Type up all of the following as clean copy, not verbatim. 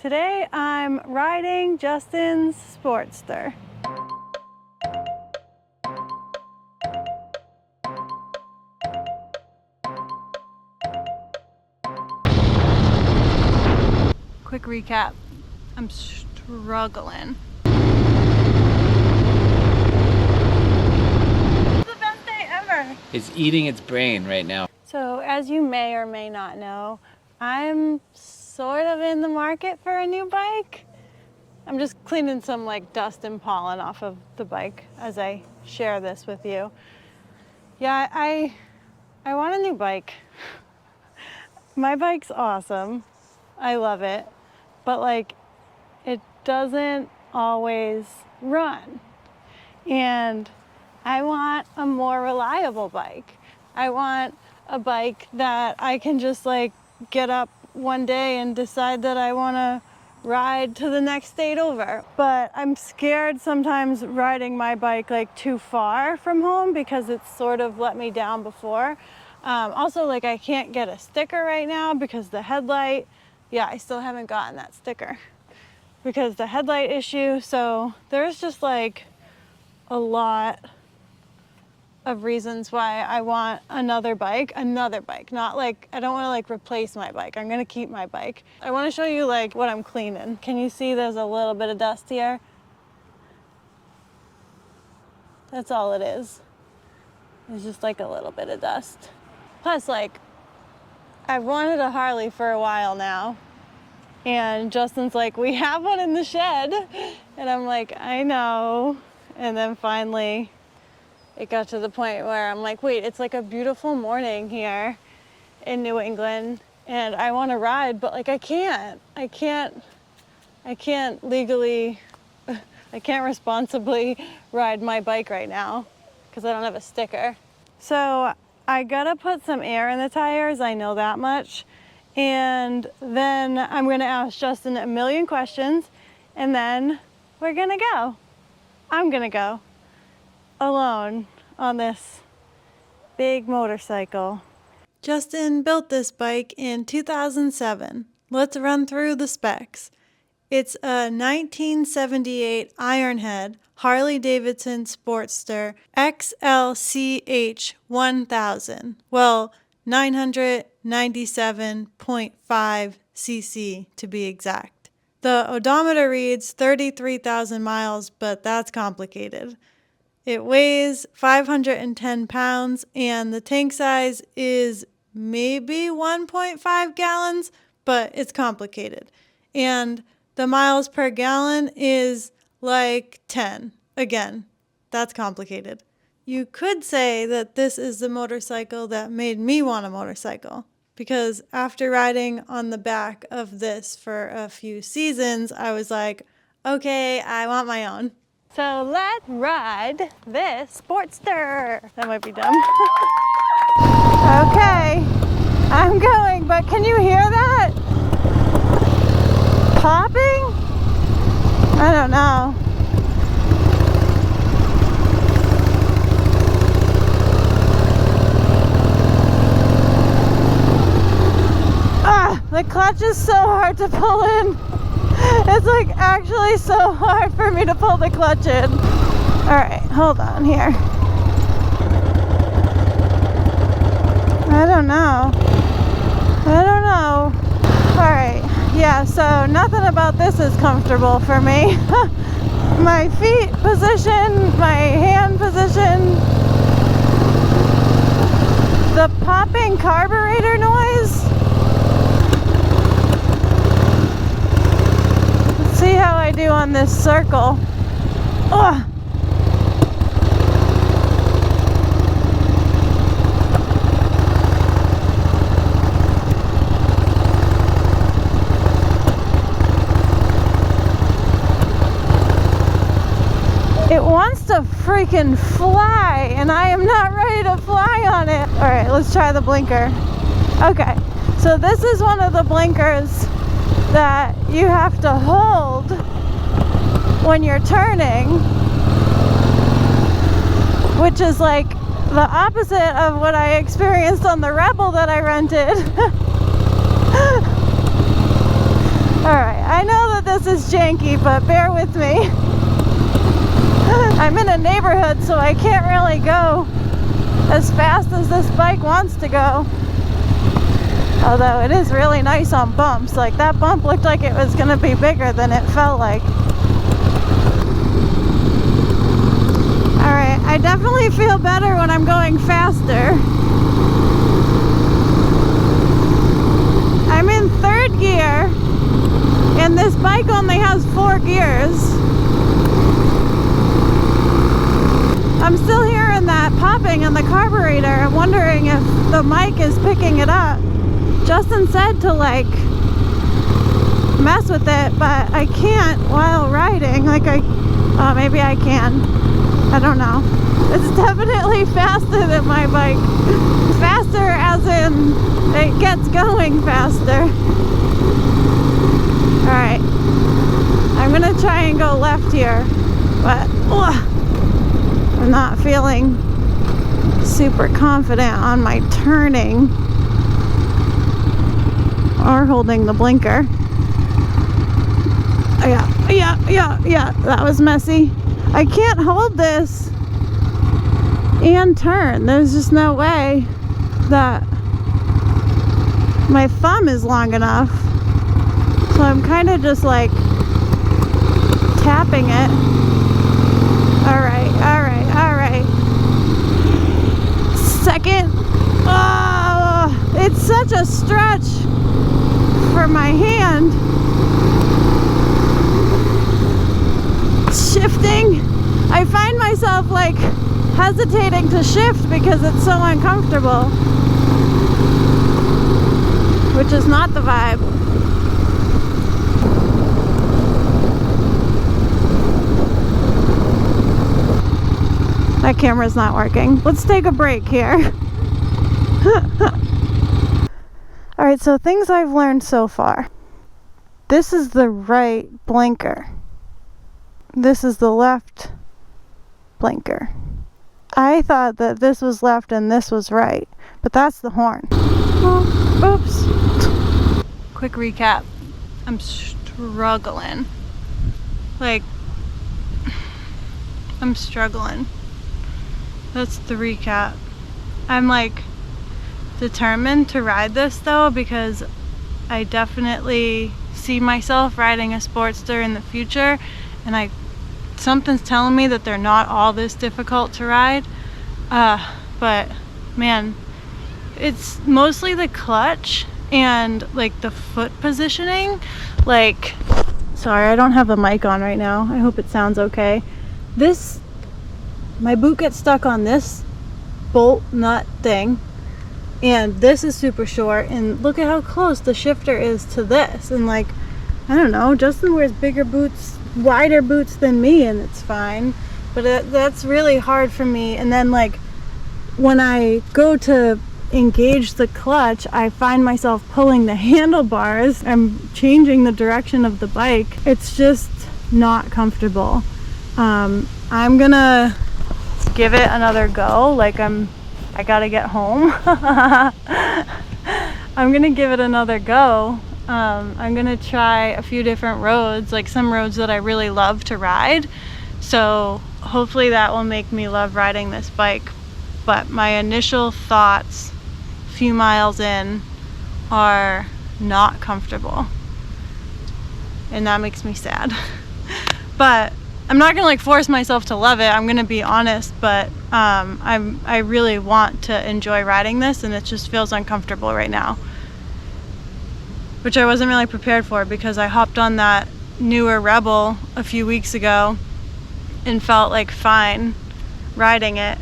Today I'm riding Justin's Sportster. Quick recap, I'm struggling. It's the best day ever. It's eating its brain right now. So as you may or may not know, I'm sort of in the market for a new bike. I'm just cleaning some like dust and pollen off of the bike as I share this with you. Yeah, I want a new bike. My bike's awesome. I love it. But like, it doesn't always run. And I want a more reliable bike. I want a bike that I can just like get up one day and decide that I want to ride to the next state over. But I'm scared sometimes riding my bike like too far from home because it's sort of let me down before. Also, like I can't get a sticker right now because the headlight, yeah, I still haven't gotten that sticker because the headlight issue. So there's just like a lot of reasons why I want another bike, not like, I don't want to like replace my bike. I'm going to keep my bike. I want to show you like what I'm cleaning. Can you see there's a little bit of dust here? That's all it is. It's just like a little bit of dust. Plus like, I've wanted a Harley for a while now. And Justin's like, we have one in the shed. And I'm like, I know. And then finally, it got to the point where I'm like, wait, it's like a beautiful morning here in New England and I want to ride, but like I can't legally, I can't responsibly ride my bike right now because I don't have a sticker. So I gotta put some air in the tires, I know that much. And then I'm gonna ask Justin a million questions and then we're gonna go. I'm gonna go alone on this big motorcycle. Justin built this bike in 2007. Let's run through the specs. It's a 1978 Ironhead Harley-Davidson Sportster XLCH 1000. Well, 997.5 cc to be exact. The odometer reads 33,000 miles, but that's complicated. It weighs 510 pounds and the tank size is maybe 1.5 gallons, but it's complicated. And the miles per gallon is like 10. Again, that's complicated. You could say that this is the motorcycle that made me want a motorcycle. Because after riding on the back of this for a few seasons, I was like, okay, I want my own. So let's ride this Sportster. That might be dumb. Okay, I'm going, but can you hear that? Popping? I don't know. The clutch is so hard to pull in. It's like actually so hard for me to pull the clutch in. All right, hold on here. I don't know. All right, yeah, so nothing about this is comfortable for me. My feet position, my hand position, the popping carburetor noise. See how I do on this circle. Ugh. It wants to freaking fly and I am not ready to fly on it. All right, let's try the blinker. Okay, so this is one of the blinkers that you have to hold when you're turning, which is like the opposite of what I experienced on the Rebel that I rented. All right, I know this is janky, but bear with me. I'm in a neighborhood, so I can't really go as fast as this bike wants to go. Although it is really nice on bumps. Like that bump looked like it was gonna be bigger than it felt like. Alright, I definitely feel better when I'm going faster. I'm in 3rd gear, and this bike only has 4 gears. I'm still hearing that popping in the carburetor. I'm wondering if the mic is picking it up. Justin said to like mess with it, but I can't while riding. Like maybe I can. I don't know. It's definitely faster than my bike. Faster as in it gets going faster. Alright. I'm gonna try and go left here, but I'm not feeling super confident on my turning or holding the blinker. Yeah, that was messy. I can't hold this and turn. There's just no way that my thumb is long enough. So I'm kind of just like tapping it. Alright. Second. Oh, it's such a stretch for my hand. Shifting. I find myself like hesitating to shift because it's so uncomfortable, which is not the vibe. That camera's not working. Let's take a break here. Alright, so things I've learned so far. This is the right blinker. This is the left blinker. I thought that this was left and this was right, but that's the horn. Oh, oops. Quick recap. I'm struggling. Like, I'm struggling. That's the recap. I'm like determined to ride this though, because I definitely see myself riding a Sportster in the future, and something's telling me that they're not all this difficult to ride. But man, it's mostly the clutch and like the foot positioning. Like, sorry, I don't have a mic on right now. I hope it sounds okay. My boot gets stuck on this bolt nut thing, and this is super short, and look at how close the shifter is to this. And like, I don't know, Justin wears bigger boots, wider boots than me, and it's fine, but that's really hard for me. And then like when I go to engage the clutch, I find myself pulling the handlebars. I'm changing the direction of the bike. It's just not comfortable. I'm gonna give it another go. Like I gotta get home. I'm gonna give it another go. I'm gonna try a few different roads, like some roads that I really love to ride. So hopefully that will make me love riding this bike. But my initial thoughts, a few miles in, are not comfortable. And that makes me sad. But I'm not gonna like force myself to love it. I'm gonna be honest, but I really want to enjoy riding this, and it just feels uncomfortable right now, which I wasn't really prepared for, because I hopped on that newer Rebel a few weeks ago and felt like fine riding it.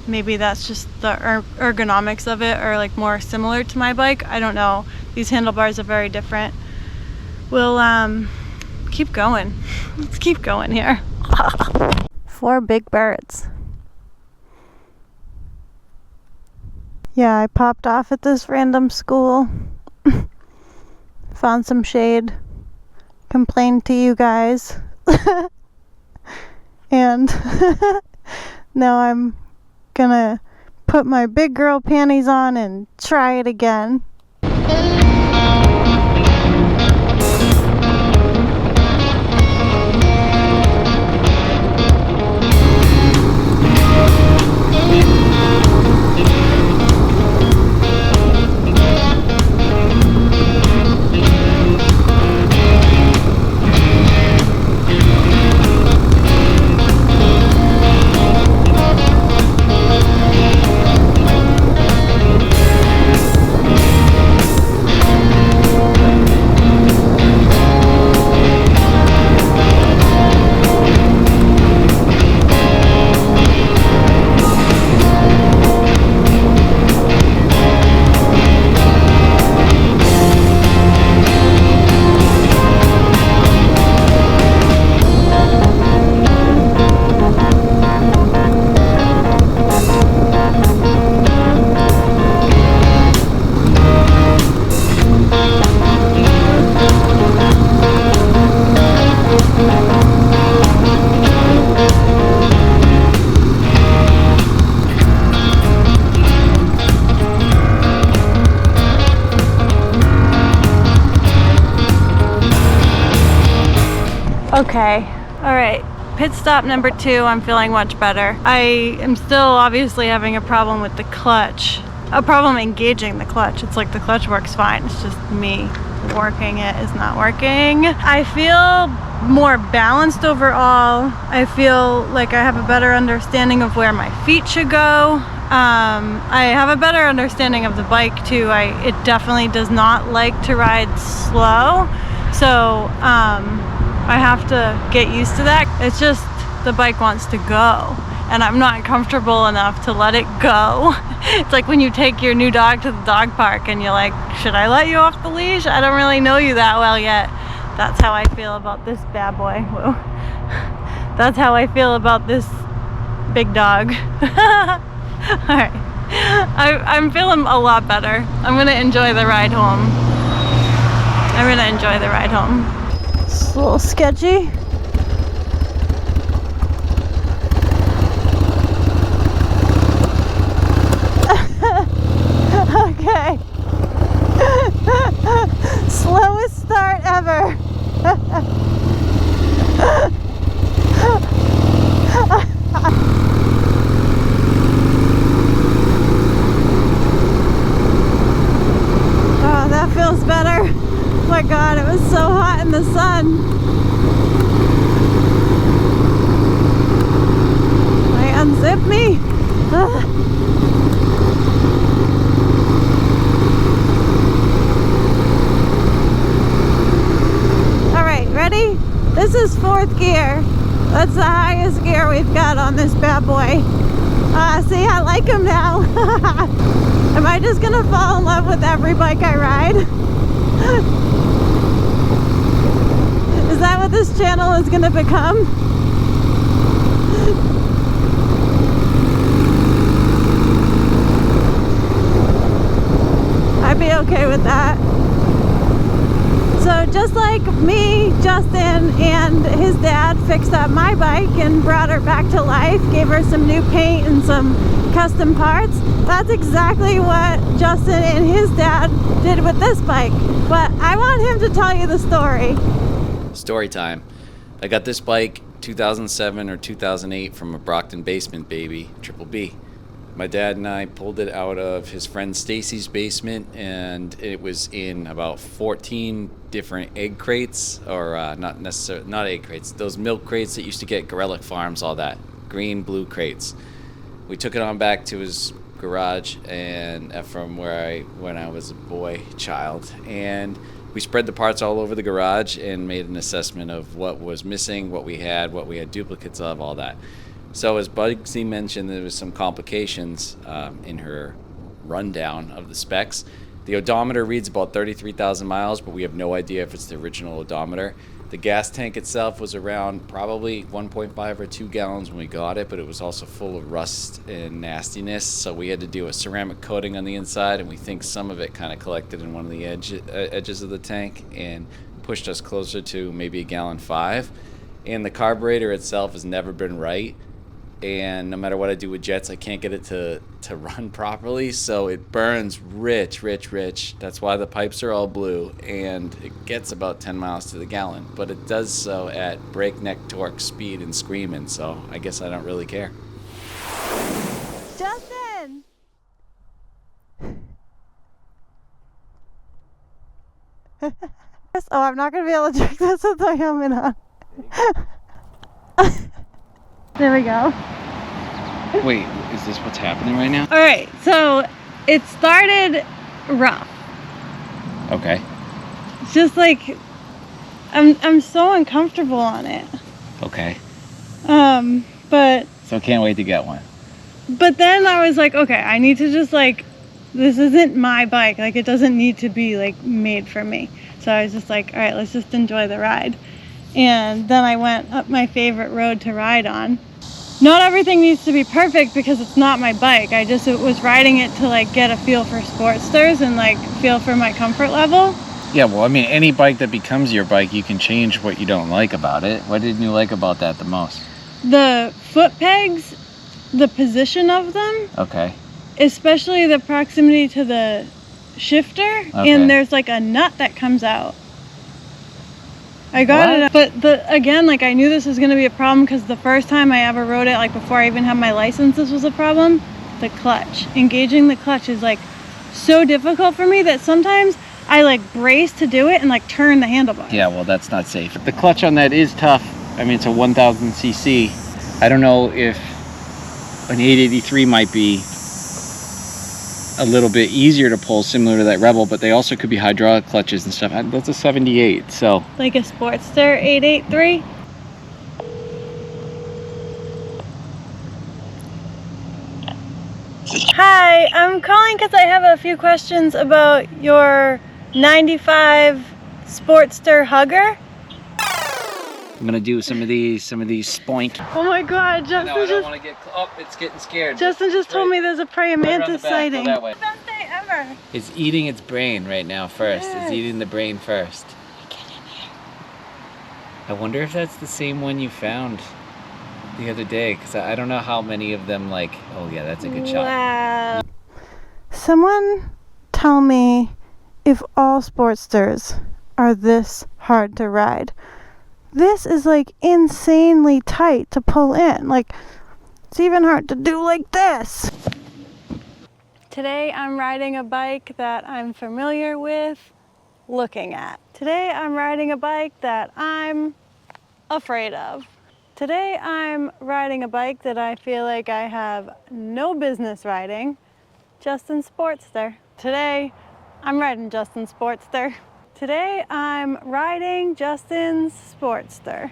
Maybe that's just the ergonomics of it are like more similar to my bike. I don't know. These handlebars are very different. We'll keep going. Let's keep going here. 4 big birds. Yeah, I popped off at this random school. Found some shade. Complained to you guys. And now I'm gonna put my big girl panties on and try it again. Okay, all right. Pit stop number 2, I'm feeling much better. I am still obviously having a problem with the clutch. A problem engaging the clutch. It's like the clutch works fine. It's just me working it is not working. I feel more balanced overall. I feel like I have a better understanding of where my feet should go. I have a better understanding of the bike too. It definitely does not like to ride slow. So I have to get used to that. It's just the bike wants to go and I'm not comfortable enough to let it go. It's like when you take your new dog to the dog park and you're like, should I let you off the leash? I don't really know you that well yet. That's how I feel about this bad boy. Whoa. That's how I feel about this big dog. All right, I'm feeling a lot better. I'm gonna enjoy the ride home. It's a little sketchy. Okay. Slowest start ever. Oh, that feels better. Oh my God, it was so hot in the sun. They unzip me. Ready? This is 4th gear. That's the highest gear we've got on this bad boy. See, I like him now. Am I just gonna fall in love with every bike I ride? Is that what this channel is gonna become? I'd be okay with that. So just like me, Justin and his dad fixed up my bike and brought her back to life, gave her some new paint and some custom parts, that's exactly what Justin and his dad did with this bike. But I want him to tell you the story. Story time. I got this bike 2007 or 2008 from a Brockton basement baby, Triple B. My dad and I pulled it out of his friend Stacy's basement, and it was in about 14 different egg crates, or not egg crates, those milk crates that used to get Gorelick Farms, all that, green, blue crates. We took it on back to his garage, and from when I was a child, and we spread the parts all over the garage and made an assessment of what was missing, what we had duplicates of, all that. So as Bugsy mentioned, there was some complications in her rundown of the specs. The odometer reads about 33,000 miles, but we have no idea if it's the original odometer. The gas tank itself was around probably 1.5 or 2 gallons when we got it, but it was also full of rust and nastiness, so we had to do a ceramic coating on the inside, and we think some of it kind of collected in one of the edges of the tank and pushed us closer to maybe 1.5 gallons. And the carburetor itself has never been right. And no matter what I do with jets, I can't get it to run properly, so it burns rich. That's why the pipes are all blue, and it gets about 10 miles to the gallon, but it does so at breakneck torque speed and screaming, so I guess I don't really care. Justin! Oh, I'm not going to be able to check this with the helmet on. There we go. Wait, is this what's happening right now? All right, so it started rough. Okay. It's just like I'm so uncomfortable on it. Okay. But So can't wait to get one. But then I was like, okay, I need to just like, this isn't my bike. Like, it doesn't need to be like made for me. So I was just like, all right, let's just enjoy the ride. And then I went up my favorite road to ride on. Not everything needs to be perfect because it's not my bike. I just was riding it to like get a feel for Sportsters and like feel for my comfort level. Yeah, well, I mean, any bike that becomes your bike, you can change what you don't like about it. What didn't you like about that the most? The foot pegs, the position of them. Okay. Especially the proximity to the shifter. Okay. And there's like a nut that comes out. I got What? it, but again, like I knew this was gonna be a problem because the first time I ever rode it, like before I even had my license, this was a problem. The clutch, engaging the clutch is like so difficult for me that sometimes I like brace to do it and like turn the handlebar. Yeah, well, that's not safe. The clutch on that is tough. I mean, it's a 1000 cc. I don't know if an 883 might be a little bit easier to pull, similar to that Rebel, but they also could be hydraulic clutches and stuff. That's a 78, so. Like a Sportster 883. Hi, I'm calling because I have a few questions about your 95 Sportster Hugger. I'm gonna do some of these spoink. Oh my god, Justin want to get, oh, it's getting scared. Justin just told me there's a praying mantis sighting. Go that way. Best day ever. It's eating its brain right now first. Yes. It's eating the brain first. Get in here. I wonder if that's the same one you found the other day, because I don't know how many of them, like, oh yeah, that's a good shot. Wow. Someone tell me if all Sportsters are this hard to ride. This is like insanely tight to pull in. Like, it's even hard to do like this. Today I'm riding a bike that I'm familiar with looking at. Today I'm riding a bike that I'm afraid of. Today I'm riding a bike that I feel like I have no business riding, Justin Sportster. Today I'm riding Justin Sportster. Today I'm riding Justin's Sportster.